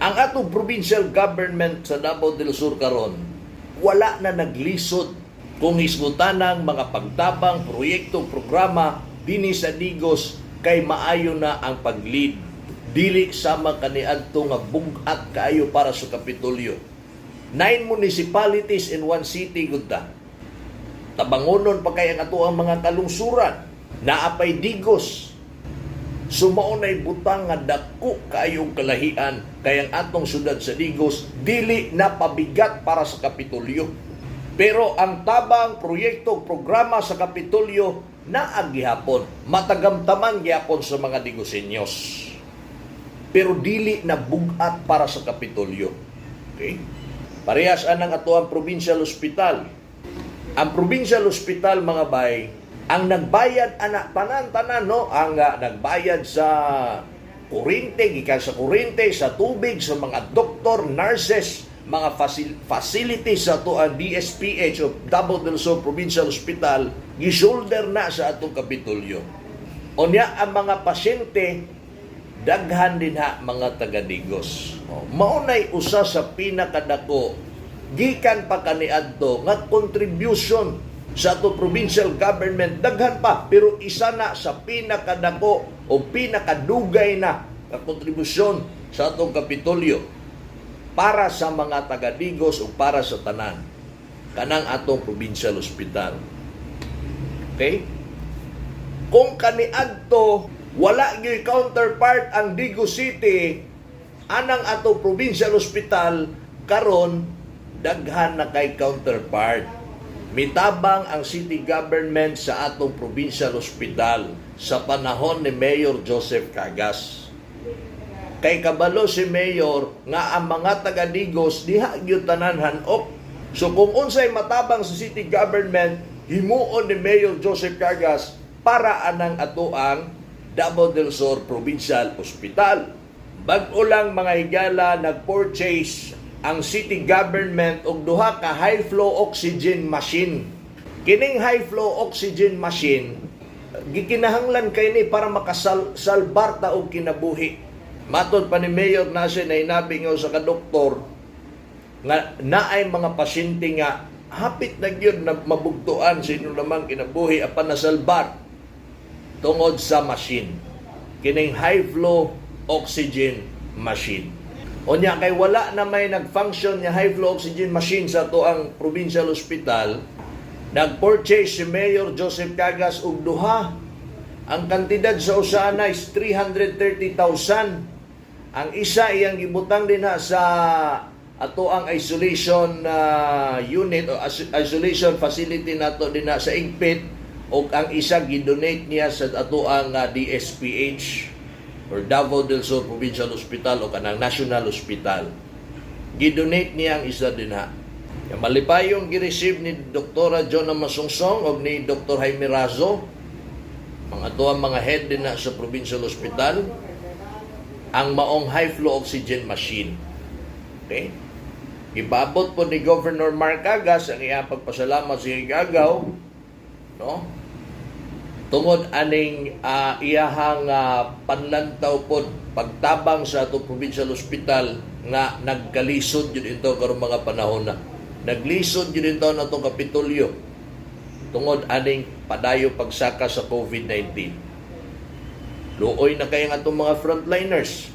Ang atong provincial government sa Davao del Sur karon wala na naglisod kung hisgutan ng mga pagtabang, proyekto, programa dinhi sa Digos kay maayo na ang pag-lead. Dili sama kaniadto nga bugat kaayo para sa Kapitolyo. 9 municipalities in one city gudta. Tabangonon pa kay ang ato ang mga kalungsuran. Naapay Digos. Sumaunay butang nga dako kaayong kalahian kay ang atong syudad sa Digos dili na pabigat para sa Kapitolyo. Pero ang tabang proyekto programa sa Kapitolyo naag gihapon, matagamtaman gihapon sa mga Digosenyos. Pero dili na bugat para sa Kapitolyo. Okay? Parehas anang ato ang provincial hospital. Ang provincial hospital mga bay, ang nagbayad anak tanan-tanan no, ang nagbayad sa kuryente, gikan sa kuryente, sa tubig, sa mga doktor, nurses, mga facilities sa ato ang DSPH o Davao del Sur Provincial Hospital, gisulder na sa atong Kapitolyo. Unya ang mga pasyente daghan din ha mga taga-Digos. Maunay usa sa pinakadako gikan pa kaniadto nga contribution sa ato provincial government, daghan pa pero isa na sa pinakadako o pinakadugay na kontribusyon sa atong Kapitolyo para sa mga taga-Digos o para sa tanan kanang atong provincial hospital. Okay? Kung kaniadto wala gyud counterpart ang Digos City, anang atong provincial hospital karon daghan na kay counterpart. Mitabang ang city government sa atong provincial hospital sa panahon ni Mayor Joseph Cagas. Kay kabalo si Mayor nga ang mga taga-Digos diha gyud tanan hanok. So kung unsay matabang sa city government, himuon ni Mayor Joseph Cagas para anang atoang Davao del Sur Provincial Hospital. Bag-o lang mga higala nag-purchase ang city government og duha ka high flow oxygen machine. Kining high flow oxygen machine gikinahanglan kay ni para makasalbar ta og kinabuhi. Matod pa ni Mayor Nasi na hinabingaw sa kadoktor nga naay mga pasyente nga hapit na gyud na mabugtuan sino lamang kinabuhi apan nasalbar tungod sa machine. Kining high flow oxygen machine. Unya kay wala na may nag-function nga high flow oxygen machine sa to ang provincial hospital, nag-purchase si Mayor Joseph Cagas og duha. Ang kantidad sa usa na is 330,000. Ang isa iyang gibutang din ha sa ato ang isolation unit o isolation facility nato din ha sa Igpit, o ang isa gidonate niya sa ato ang DSPH or Davao del Sur Provincial Hospital o kanang National Hospital. Gidonate niya ang isa din ha. Yung malipayong gi-receive ni Dr. John Masungsong o ni Dr. Jaime Razo, mga ato ang mga head din na sa Provincial Hospital, ang maong high flow oxygen machine. Okay? Ibabot po ni Governor Mark Cagas ang iyang pagpasalamat sa Igagaw, no? Tungod aning iyahang panlantaw po pagtabang sa ato provincial hospital nga nagkalisod yun ito karong mga panahon na. Naglisod yun ito na itong Kapitolyo tungod aning padayo pagsaka sa COVID-19. Luoy na kayang atong mga frontliners.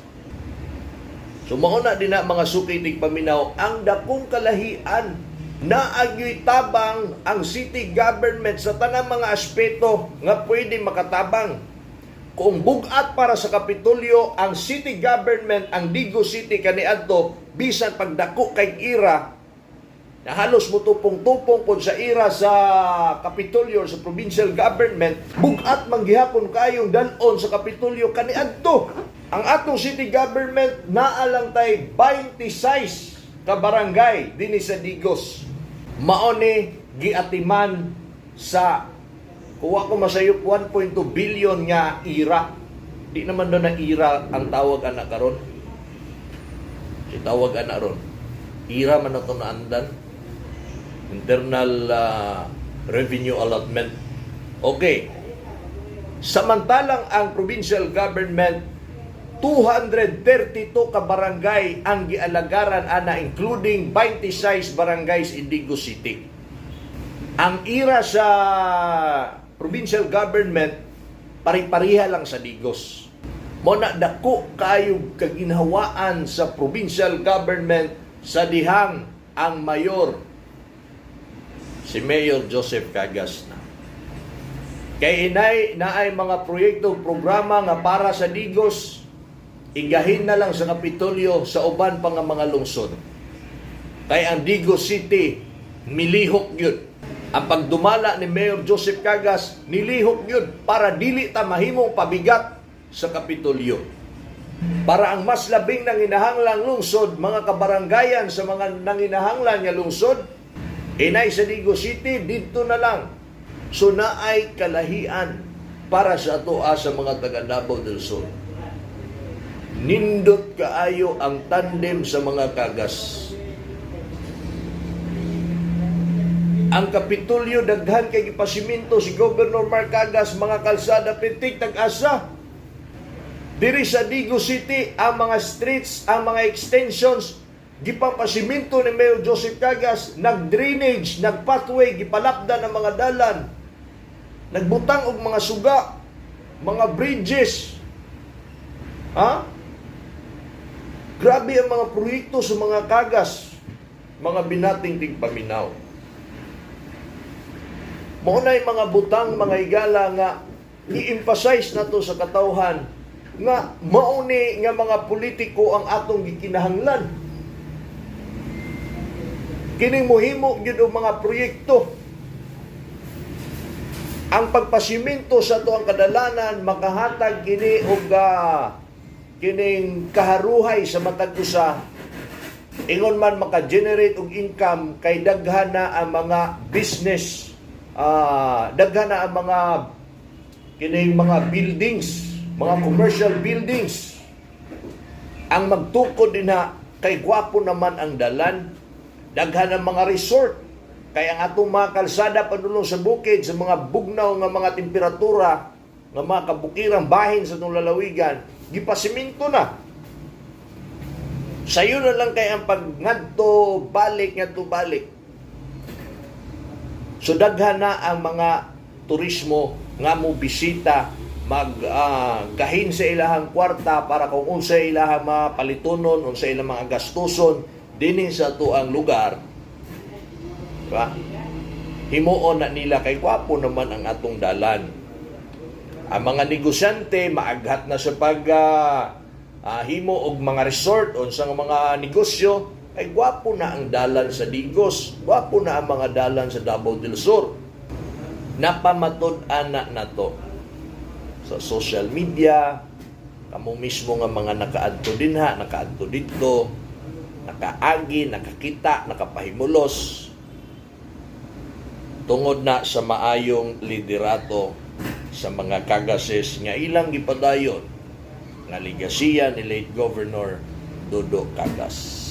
So mauna din na mga sukitig paminaw ang dakong kalahian na agyo'y tabang ang city government sa tanang mga aspeto nga pwede makatabang. Kung bugat para sa Kapitolyo, ang city government, ang Digos City kaniadto, bisan pagdako kay ira, na halos mutupong-tupong po sa ira sa Kapitolyo, sa provincial government, bugat manggihapon kayong danon sa Kapitolyo kaniadto. Ang atong city government naalang tay 26 ka barangay dinhi sa Digos. Maoni giatiman sa kuha ko masayop 1.2 billion nga ira. Di naman doon na ira ang tawag anak karon. Si tawag anak ron. Ira man na ito naandan. Internal revenue allotment. Okay. Samantalang ang provincial government 232 ka barangay ang gialagaran ana, including 26 barangays in Digos City. Ang ira sa provincial government pari-pariha lang sa Digos. Mo na dako kayo kaginhawaan sa provincial government sa dihang ang mayor si Mayor Joseph Cagas na. Kay inay naay mga proyekto programa nga para sa Digos, igahin na lang sa Kapitolyo sa uban pa nga mga lungsod. Kay ang Digos City milihok yun. Ang pagdumala ni Mayor Joseph Cagas nilihok yun para dili ta mahimong pabigat sa Kapitolyo. Para ang mas labing nanginahanglang lungsod, mga kabaranggayan sa mga nanginahanglang nga lungsod, inay sa Digos City, dito na lang. So naay kalahian para sa atoa sa mga taga Davao del Sur. Nindot kaayo ang tandem sa mga Cagas. Ang Kapitolyo daghan kay gipasiminto si Governor Mark Cagas, mga kalsada pitik tag-asa. Diri sa Digos City, ang mga streets, ang mga extensions, gipapasiminto ni Mayor Joseph Cagas, nag-drainage, nag-pathway, gipalapdan ang mga dalan, nagbutang og mga suga, mga bridges. Ha? Grabe ang mga proyekto sa mga Cagas, mga binating tigpaminaw. Mao na yung mga butang, mga higala nga i-emphasize na to sa katawhan nga mauni nga mga politiko ang atong gikinahanglan. Kining mohimo gyud og mga proyekto. Ang pagpasiminto sa to ang kadalanan makahatag kini og kining kaharuhay sa matag usa. Ingon man maka-generate og income kay daghan na ang mga business, daghan na ang mga kining mga buildings, mga commercial buildings. Ang magtukod din na kay gwapo naman ang dalan, daghan ang mga resort, kay ang atong mga kalsada padulong sa bukid sa mga bugnaw nga mga temperatura nga mga kabukirang bahin sa itong lalawigan, gipasiminto na. Sayo na lang kay ang pagngadto balik ngadto balik. So daghan na ang mga turismo nga mo bisita, gahin sa ilahang kwarta para kung unsa ilahang mapalitunon, unsa ilang mga gastuson dinhi sa tuang lugar. Diba? Himuon na nila kay gwapo naman ang atong dalan. Ang mga negosyante maaghat na sa pag himo og mga resort unsa nga mga negosyo, ay gwapo na ang dalan sa Digos, gwapo na ang mga dalan sa Davao del Sur. Napamatud-an na to sa social media, kamo mismo nga mga nakaadto dinha, nakaadto dito, nakaagi, nakakita, nakapahimulos, tungod na sa maayong liderato sa mga Cagases nga ilang gipadayon nga ligasiya ni late Governor Dodo Cagas.